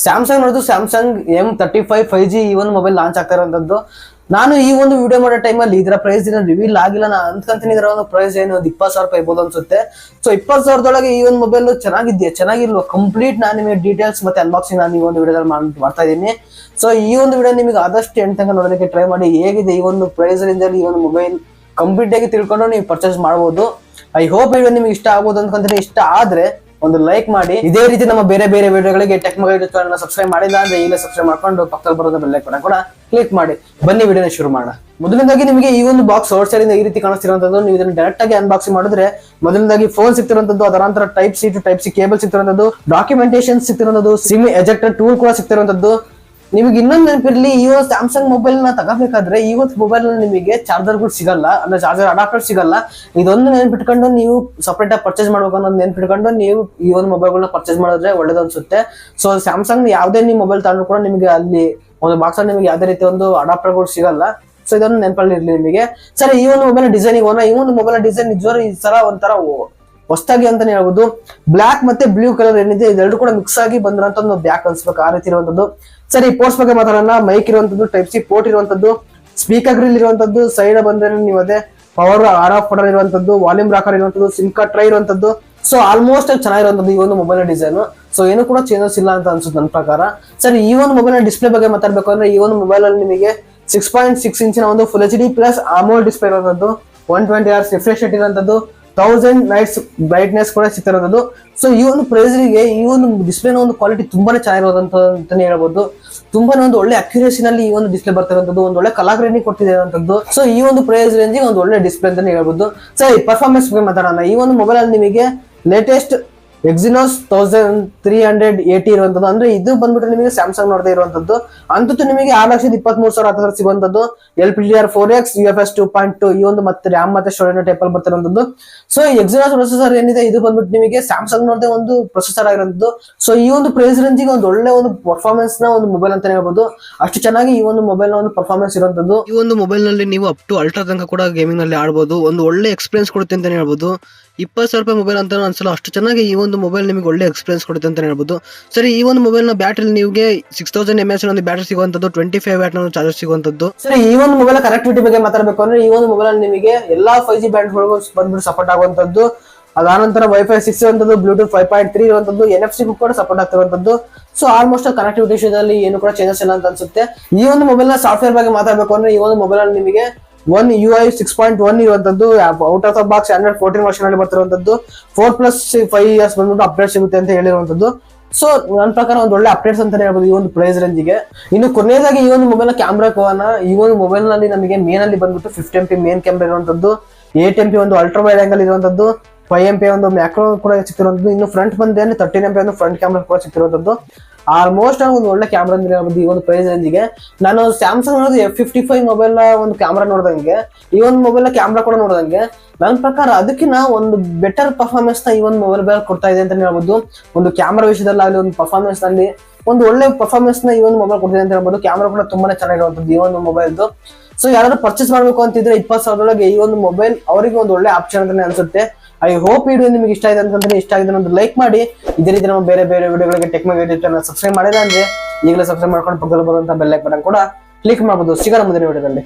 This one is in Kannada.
ಸ್ಯಾಮ್ಸಂಗ್ ನೋಡಿದ್ರು ಸ್ಯಾಮ್ಸಂಗ್ M35 5G ಈ ಒಂದು ಮೊಬೈಲ್ ಲಾಂಚ್ ಆಗ್ತಾ ಇರೋಂಥದ್ದು. ನಾನು ಈ ಒಂದು ವಿಡಿಯೋ ಮಾಡೋ ಟೈಮಲ್ಲಿ ಇದರ ಪ್ರೈಸ್ ರಿವೀಲ್ ಆಗಿಲ್ಲ. ನಾನು ಅನ್ಕೊಂತೀನಿ ಇದರ ಒಂದು ಪ್ರೈಸ್ ಏನು ಒಂದು 20,000 ಇರ್ಬೋದು ಅನ್ಸುತ್ತೆ. ಸೊ 20,000 ಈ ಒಂದು ಮೊಬೈಲ್ ಚೆನ್ನಾಗಿಲ್ವ ಕಂಪ್ಲೀಟ್ ನಾನು ನಿಮಗೆ ಡೀಟೇಲ್ಸ್ ಮತ್ತೆ ಅನ್ಬಾಕ್ಸಿಂಗ್ ನಾನು ಈ ಒಂದು ವಿಡಿಯೋದಲ್ಲಿ ಮಾಡ್ತಾ ಇದ್ದೀನಿ. ಸೊ ಈ ಒಂದು ವಿಡಿಯೋ ನಿಮಗೆ ಆದಷ್ಟು ಎಂಡ್ ತನಕ ನೋಡೋದಕ್ಕೆ ಟ್ರೈ ಮಾಡಿ. ಹೇಗಿದೆ ಈ ಒಂದು ಪ್ರೈಸ್ ರೇಂಜ್ ಅಲ್ಲಿ ಈ ಒಂದು ಮೊಬೈಲ್ ಕಂಪ್ಲೀಟ್ ಆಗಿ ತಿಳ್ಕೊಂಡು ನೀವು ಪರ್ಚೇಸ್ ಮಾಡಬಹುದು. ಐ ಹೋಪ್ ವಿಡಿಯೋ ನಿಮಗೆ ಇಷ್ಟ ಆಗ್ಬೋದು ಅನ್ಕೊಂತೀನಿ. ಇಷ್ಟ ಆದ್ರೆ ಒಂದು ಲೈಕ್ ಮಾಡಿ. ಇದೇ ರೀತಿ ನಮ್ಮ ಬೇರೆ ಬೇರೆ ವಿಡಿಯೋಗಳಿಗೆ ಟೆಕ್ ಮಗ ಯೂಟ್ಯೂಬ್ ಚಾನಲ್ ಸಬ್ಸ್ಕ್ರೈಬ್ ಮಾಡಿಲ್ಲ ಅಂದ್ರೆ ಈಗಲೇ ಸಬ್ಸ್ಕ್ರೈಬ್ ಮಾಡ್ಕೊಂಡು ಪಕ್ಕದಲ್ಲಿ ಬರೋದ ಬೆಲ್ ಐಕಾನ್ ಕೂಡ ಕ್ಲಿಕ್ ಮಾಡಿ. ಬನ್ನಿ ವಿಡಿಯೋನ ಶುರು ಮಾಡೋಣ. ಮೊದಲನೇದಾಗಿ ನಿಮಗೆ ಈ ಒಂದು ಬಾಕ್ಸ್ ಔಟ್ ಸೈಡ್ ಇಂದ ಈ ರೀತಿ ಕಾಣಿಸ್ತಿರುವಂತದ್ದು. ನೀವು ಇದನ್ನ ಡೈರೆಕ್ಟ್ ಆಗಿ ಅನ್ಬಾಕ್ಸಿಂಗ್ ಮಾಡಿದ್ರೆ ಮೊದಲನೇದಾಗಿ ಫೋನ್ ಸಿಗ್ತಿರುವಂತದ್ದು, ಅದರ ನಂತರ type C to type C cable ಸಿಗ್ತಿರುವಂತದ್ದು, ಡಾಕ್ಯುಮೆಂಟೇಶನ್ ಸಿಗ್ತಿರುವಂತದ್ದು, ಸಿಮ್ ಎಜೆಕ್ಟರ್ ಟೂಲ್ ಕೂಡ ಸಿಗ್ತಿರುವಂತದ್ದು. ನಿಮಗೆ ಇನ್ನೊಂದು ನೆನಪಿರ್ಲಿ, ಈ ಒಂದು ಸ್ಯಾಮ್ಸಂಗ್ ಮೊಬೈಲ್ ನ ತಗೋಬೇಕಾದ್ರೆ ಈ ಒಂದು ಮೊಬೈಲ್ ನಿಮಗೆ ಚಾರ್ಜರ್ಗಳು ಸಿಗಲ್ಲ, ಅಂದ್ರೆ ಚಾರ್ಜರ್ ಅಡಾಪ್ಟರ್ ಸಿಗಲ್ಲ. ಇದೊಂದು ನೆನ್ಪಿಟ್ಕೊಂಡು ನೀವು ಸಪರೇಟ್ ಆಗಿ ಪರ್ಚೇಸ್ ಮಾಡ್ಬೇಕು ಅನ್ನೋದು ನೆನ್ಪಿಟ್ಕೊಂಡು ನೀವು ಈ ಒಂದು ಮೊಬೈಲ್ಗಳನ್ನ ಪರ್ಚೇಸ್ ಮಾಡಿದ್ರೆ ಒಳ್ಳೇದು ಅನ್ಸುತ್ತೆ. ಸೊ ಸ್ಯಾಮ್ಸಂಗ್ ಯಾವುದೇ ನೀವು ಮೊಬೈಲ್ ತಗೊಂಡ್ರು ಕೂಡ ನಿಮಗೆ ಅಲ್ಲಿ ಒಂದು ಬಾಕ್ಸ್ ಅಲ್ಲಿ ನಿಮಗೆ ಯಾವುದೇ ರೀತಿ ಒಂದು ಅಡಾಪ್ಟರ್ಗಳು ಸಿಗಲ್ಲ. ಸೊ ಇದನ್ನು ನೆನಪಲ್ಲಿ ಇರ್ಲಿ ನಿಮಗೆ. ಸರಿ, ಈ ಒಂದು ಮೊಬೈಲ್ ಡಿಸೈನ್ ಈ ಒಂದು ಮೊಬೈಲ್ ಡಿಸೈನ್ ನಿಜವಾಗ್ಲೂ ಈ ತರ ಒಂಥರ ಹೊಸದಾಗಿ ಅಂತಾನೆ ಹೇಳ್ಬೋದು. ಬ್ಲಾಕ್ ಮತ್ತೆ ಬ್ಲೂ ಕಲರ್ ಏನಿದೆ ಇದೆರಡು ಕೂಡ ಮಿಕ್ಸ್ ಆಗಿ ಬಂದಿರೋಂಥ ಒಂದು ಬ್ಯಾಕ್ ಅನ್ಸ್ಬೇಕು, ಆ ರೀತಿ ಇರುವಂತದ್ದು. ಸರಿ, ಪೋರ್ಟ್ಸ್ ಬಗ್ಗೆ ಮಾತಾಡೋಣ. ಮೈಕ್ ಇರುವಂತದ್ದು, ಟೈಪ್ ಸಿ ಪೋರ್ಟ್ ಇರುವಂತದ್ದು, ಸ್ಪೀಕರ್ ಗ್ರಿಲ್ ಇರುವಂತದ್ದು, ಸೈಡ್ ಬಂದ್ರೆ ನೀವು ಅದೇ ಪವರ್ ಆರ್ ಆಫ್ ಬಟನ್ ಇರುವಂತದ್ದು, ವಾಲ್ಯೂಮ್ ರಾಕರ್ ಇರುವಂತದ್ದು, ಸಿಮ್ ಕಾರ್ಡ್ ಟ್ರೈ ಇರುವಂತದ್ದು. ಸೊ ಆಲ್ಮೋಸ್ಟ್ ಚೆನ್ನಾಗಿರುವಂತದ್ದು ಈ ಒಂದು ಮೊಬೈಲ್ ಡಿಸೈನ್. ಸೊ ಏನು ಕೂಡ ಚೇಂಜಸ್ ಇಲ್ಲ ಅಂತ ಅನ್ಸುತ್ತೆ ನನ್ನ ಪ್ರಕಾರ. ಸರಿ, ಈ ಒಂದು ಮೊಬೈಲ್ ಡಿಸ್ಪ್ಲೇ ಬಗ್ಗೆ ಮಾತಾಡ್ಬೇಕು ಅಂದ್ರೆ ಈ ಒಂದು ಮೊಬೈಲ್ ಅಲ್ಲಿ ನಿಮಗೆ 6.6 ಇಂಚಿನ ಒಂದು full HD plus AMOLED display ಇರುವಂತದ್ದು, 120 Hz ರಿಫ್ರೆಶ್ ರೇಟ್ ಇರುವಂತದ್ದು, 1000 ನೈಟ್ಸ್ ಬ್ರೈಟ್ನೆಸ್ ಕೂಡ ಸಿಗ್ತಿರೋದು. ಸೊ ಈ ಒಂದು ಪ್ರೈಸ್ಗೆ ಈ ಒಂದು ಡಿಸ್ಪ್ಲೇನ ಒಂದು ಕ್ವಾಲಿಟಿ ತುಂಬಾನೇ ಚೆನ್ನಾಗಿರೋದಂತ ಅಂತಾನೆ ಹೇಳ್ಬೋದು. ತುಂಬಾನೇ ಒಂದು ಒಳ್ಳೆ ಅಕ್ಯುರೇಸಿನಲ್ಲಿ ಈ ಒಂದು ಡಿಸ್ಪ್ಲೇ ಬರ್ತಿರೋದು, ಒಂದು ಒಳ್ಳೆ ಕಲರ್ ಗ್ರೇಡಿಂಗ್ ಕೊಟ್ಟಿರುವಂತದ್ದು. ಸೊ ಈ ಒಂದು ಪ್ರೈಸ್ ರೇಂಜ್ ಒಂದು ಒಳ್ಳೆ ಡಿಸ್ಪ್ಲೇ ಅಂತಾನೆ ಹೇಳ್ಬೋದು. ಸರಿ, ಪರ್ಫಾರ್ಮೆನ್ಸ್ ಬಗ್ಗೆ ಮಾತಾಡೋಣ. ಈ ಒಂದು ಮೊಬೈಲ್ ಅಲ್ಲಿ ನಿಮಗೆ ಲೇಟೆಸ್ಟ್ Exynos 1380 ಇರುವಂತದ್ದು, ಅಂದ್ರೆ ಇದು ಬಂದ್ಬಿಟ್ಟು ನಿಮಗೆ ಸ್ಯಾಮ್ಸಂಗ್ ನೋಡದೆ ಇರುವಂತದ್ದು. ಅಂತೂ ನಿಮಗೆ 6,23,000 ಹತ್ತಿರ ಸಿಗುವಂತದ್ದು. LPDDR4X UFS 2.2 ಈ ಒಂದು ಮತ್ತೆ ರ್ಯಾಮ್ ಮತ್ತೆ ಸ್ಟೋರೇಜ್ ಟೈಪ್ ಅಲ್ಲಿ ಬರ್ತಿರುವಂತದ್ದು. ಸೊ Exynos ಪ್ರೊಸೆಸರ್ ಏನಿದೆ ಇದು ಬಂದ್ಬಿಟ್ಟು ನಿಮಗೆ ಸ್ಯಾಮ್ಸಂಗ್ ನೋಡದೆ ಒಂದು ಪ್ರೊಸೆಸರ್ ಆಗಿರುವಂತದ್ದು. ಸೊ ಈ ಒಂದು ಪ್ರೈಸ್ ರೇಂಜಿಗೆ ಒಂದು ಒಳ್ಳೆ ಒಂದು ಪರ್ಫಾರ್ಮೆನ್ಸ್ ನ ಒಂದು ಮೊಬೈಲ್ ಅಂತಾನೆ ಹೇಳ್ಬೋದು. ಅಷ್ಟು ಚೆನ್ನಾಗಿ ಈ ಒಂದು ಮೊಬೈಲ್ ನ ಒಂದು ಪರ್ಫಾರ್ಮೆನ್ಸ್ ಇರುವಂತದ್ದು. ಈ ಒಂದು ಮೊಬೈಲ್ ನಲ್ಲಿ ನೀವು ಅಪ್ ಟು ಅಲ್ಟ್ರಾ ತನಕ ಕೂಡ ಗೇಮಿಂಗ್ ನಲ್ಲಿ ಆಡಬಹುದು. ಒಂದು ಒಳ್ಳೆ ಎಕ್ಸ್ಪೀರಿಯನ್ಸ್ ಕೊಡುತ್ತೆ ಅಂತಾನೆ ಹೇಳ್ಬೋದು. 20,000 ಮೊಬೈಲ್ ಅಂತ ಅನ್ಸಲ್ಲ, ಅಷ್ಟು ಚೆನ್ನಾಗಿ ಈ ಒಂದು ಮೊಬೈಲ್ ನಿಮಗೆ ಒಳ್ಳೆ ಎಕ್ಸ್ಪೀರಿಯನ್ಸ್ ಕೊಡುತ್ತೆ ಅಂತ ಹೇಳ್ಬೋದು. ಸರಿ, ಈ ಒಂದು ಮೊಬೈಲ್ ನ ಬ್ಯಾಟರಿ ನಿಮಗೆ 6000 mAh ಒಂದು ಬ್ಯಾಟರಿ ಸಿಗುವಂತದ್ದು, 25 ವ್ಯಾಟ್ ಚಾರ್ಜರ್ ಸಿಗುವಂತದ್ದು. ಸರಿ, ಈ ಒಂದು ಮೊಬೈಲ್ ಕನೆಕ್ಟಿವಿಟಿ ಬಗ್ಗೆ ಮಾತಾಡಬೇಕು ಅಂದ್ರೆ ಈ ಒಂದು ಮೊಬೈಲ್ ನಿಮಗೆ ಎಲ್ಲಾ 5G ಬ್ಯಾಂಡ್ ಗಳಿಗೂ ಬಂದ್ಬಿಟ್ಟು ಸಪೋರ್ಟ್ ಆಗುವಂತದ್ದು. ಅದಾನಂತರ ವೈಫೈ 6 ಇರುವಂತದ್ದು, ಬ್ಲೂಟೂತ್ 5.3 ಇರುವಂತದ್ದು, NFC ಕೂಡ ಸಪೋರ್ಟ್ ಆಗ್ತಿರುವಂತದ್ದು. ಸೊ ಆಲ್ಮೋಸ್ಟ್ ಕನೆಕ್ಟಿವಿಟಿ ವಿಷಯದಲ್ಲಿ ಏನು ಕೂಡ ಚೇಂಜಸ್ ಇಲ್ಲ ಅಂತ ಅನ್ಸುತ್ತೆ. ಈ ಒಂದು ಮೊಬೈಲ್ ನ ಸಾಫ್ಟ್ವೇರ್ ಬಗ್ಗೆ ಮಾತಾಡಬೇಕು ಅಂದ್ರೆ ಈ ಒಂದು ಮೊಬೈಲ್ ಅಲ್ಲಿ ನಿಮಗೆ One UI 6.1 ಇರುವಂತದ್ದು, out of the box Android 14 version ಅಲ್ಲಿ ಬರ್ತಿರುವಂತದ್ದು, 4+5 years ಬಂದ್ಬಿಟ್ಟು ಅಪ್ಡೇಟ್ ಸಿಗುತ್ತೆ ಅಂತ ಹೇಳಿರುವಂತದ್ದು. ಸೊ ನನ್ನ ಪ್ರಕಾರ ಒಂದು ಒಳ್ಳೆ ಅಪ್ಡೇಟ್ಸ್ ಅಂತಾನೆ ಹೇಳ್ಬೋದು ಈ ಒಂದು ಪ್ರೈಸ್ ರೇಂಜಿಗೆ. ಇನ್ನು ಕೊನೆಯದಾಗಿ ಈ ಒಂದು ಮೊಬೈಲ್ ನ ಕ್ಯಾಮ್ರಾ ಹೋಗೋಣ. ಈ ಒಂದು ಮೊಬೈಲ್ ನಲ್ಲಿ ನಮಗೆ ಮೇನ್ ಅಲ್ಲಿ ಬಂದ್ಬಿಟ್ಟು 50 MP ಮೇನ್ ಕ್ಯಾಮ್ರಾ ಇರುವಂತದ್ದು, 8 MP ಒಂದು ಅಲ್ಟ್ರಾ ವೈಡ್ ಆಂಗಲ್ ಇರುವಂತದ್ದು, 5 MP ಒಂದು ಮ್ಯಾಕ್ರೋ ಕೂಡ ಸಿಗ್ತಿರುವಂತದ್ದು. ಇನ್ನು ಫ್ರಂಟ್ ಬಂದ್ರೆ 13 MP ಒಂದು ಫ್ರಂಟ್ ಕ್ಯಾಮ್ರಾ ಕೂಡ ಸಿಗ್ತಿರುವಂತದ್ದು. ಆಲ್ಮೋಸ್ಟ್ ಒಂದು ಒಳ್ಳೆ ಕ್ಯಾಮ್ರಾ ಅಂದ್ರೆ ಈ ಒಂದು ಪ್ರೈಸ್ ರೇಂಜಿಗೆ. ನಾನು ಸ್ಯಾಮ್ಸಂಗ್ ನೋಡಿದ F55 ಮೊಬೈಲ್ ಒಂದು ಕ್ಯಾಮ್ರಾ ನೋಡಿದಂಗೆ ಈ ಒಂದು ಮೊಬೈಲ್ ಕ್ಯಾಮ್ರಾ ಕೂಡ ನೋಡಿದಂಗೆ ನನ್ನ ಪ್ರಕಾರ ಅದಕ್ಕಿಂತ ಒಂದು ಬೆಟರ್ ಪರ್ಫಾರ್ಮೆನ್ಸ್ ನ ಈ ಒಂದು ಮೊಬೈಲ್ ಕೊಡ್ತಾ ಇದೆ ಅಂತ ಹೇಳ್ಬೋದು. ಒಂದು ಕ್ಯಾಮ್ರಾ ವಿಷಯದಲ್ಲಿ ಒಂದು ಪರ್ಫಾರ್ಮೆನ್ಸ್ ನಲ್ಲಿ ಒಂದು ಒಳ್ಳೆ ಪರ್ಫಾರ್ಮೆನ್ಸ್ ನ ಈ ಒಂದು ಮೊಬೈಲ್ ಕೊಡ್ತಿದೆ ಅಂತ ಹೇಳ್ಬೋದು. ಕ್ಯಾಮ್ರಾ ಕೂಡ ತುಂಬಾನೇ ಚೆನ್ನಾಗಿರುವಂತದ್ದು ಈ ಒಂದು ಮೊಬೈಲ್ದು. ಸೊ ಯಾರಾದ್ರೂ ಪರ್ಚೇಸ್ ಮಾಡ್ಬೇಕು ಅಂತಿದ್ರೆ 20,000 ಈ ಒಂದು ಮೊಬೈಲ್ ಅವರಿಗೆ ಒಂದು ಒಳ್ಳೆ ಆಪ್ಷನ್ ಅಂತಾನೆ ಅನ್ಸುತ್ತೆ. ಐ ಹೋಪ್ ವಿಡಿಯೋ ನಿಮಗೆ ಇಷ್ಟ ಆಗಿದೆ ಅಂತಂದ್ರೆ ಇಷ್ಟ ಆಗಿದೆ ಒಂದು ಲೈಕ್ ಮಾಡಿ. ಇದೇ ರೀತಿ ನಮ್ಮ ಬೇರೆ ಬೇರೆ ವಿಡಿಯೋಗಳಿಗೆ ಟೆಕ್ ಮಗ ಯೂಟ್ಯೂಬ್ ಚಾನಲ್ ಸಬ್ಸ್ಕ್ರೈಬ್ ಮಾಡಿಲ್ಲ ಅಂದ್ರೆ ಈಗಲೇ ಸಬ್ಸ್ಕ್ರೈಬ್ ಮಾಡ್ಕೊಂಡು ಪಕ್ಕದಲ್ಲಿ ಬರುವಂತ ಬೆಲ್ ಐಕಾನ್ ಕೂಡ ಕ್ಲಿಕ್ ಮಾಡಬಹುದು. ಸಿಗೋಣ ಮುಂದಿನ ವಿಡಿಯೋದಲ್ಲಿ.